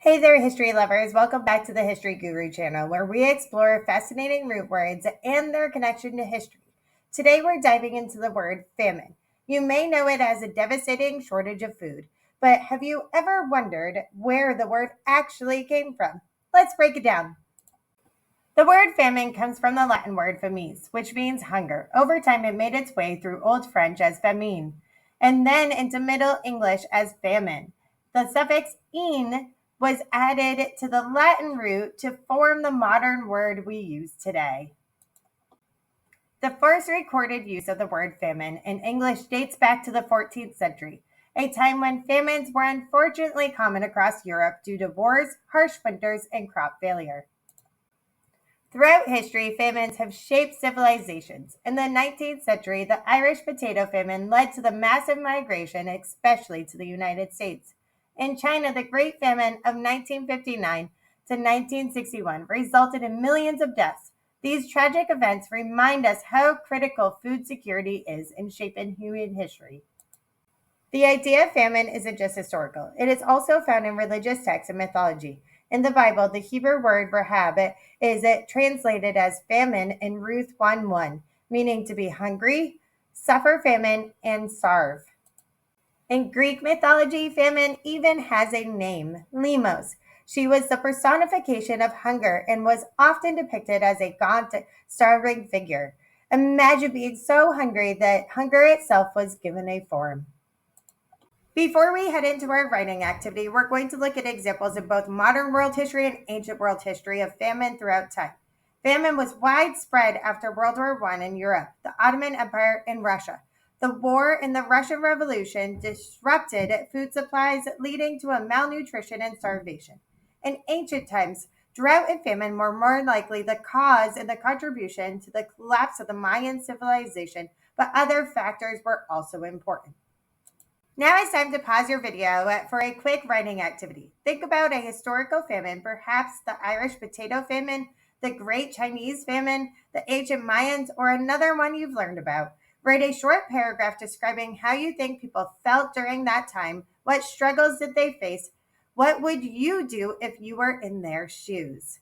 Hey there, history lovers. Welcome back to the History Guru channel, where we explore fascinating root words and their connection to history. Today, we're diving into the word famine. You may know it as a devastating shortage of food, but have you ever wondered where the word actually came from? Let's break it down. The word famine comes from the Latin word fames, which means hunger. Over time, it made its way through Old French as famine, and then into Middle English as famine. The suffix "in" was added to the Latin root to form the modern word we use today. The first recorded use of the word famine in English dates back to the 14th century, a time when famines were unfortunately common across Europe due to wars, harsh winters, and crop failure. Throughout history, famines have shaped civilizations. In the 19th century, the Irish Potato Famine led to the massive migration, especially to the United States. In China, the Great Famine of 1959 to 1961 resulted in millions of deaths. These tragic events remind us how critical food security is in shaping human history. The idea of famine isn't just historical, it is also found in religious texts and mythology. In the Bible, the Hebrew word rahab is translated as famine in Ruth 1:1, meaning to be hungry, suffer famine, and starve. In Greek mythology, famine even has a name, Limos. She was the personification of hunger and was often depicted as a gaunt, starving figure. Imagine being so hungry that hunger itself was given a form. Before we head into our writing activity, we're going to look at examples in both modern world history and ancient world history of famine throughout time. Famine was widespread after World War I in Europe, the Ottoman Empire, and Russia. The war and the Russian Revolution disrupted food supplies, leading to a malnutrition and starvation. In ancient times, drought and famine were more likely the cause and the contribution to the collapse of the Mayan civilization, but other factors were also important. Now it's time to pause your video for a quick writing activity. Think about a historical famine, perhaps the Irish Potato Famine, the Great Chinese Famine, the ancient Mayans, or another one you've learned about. Write a short paragraph describing how you think people felt during that time, what struggles did they face, what would you do if you were in their shoes?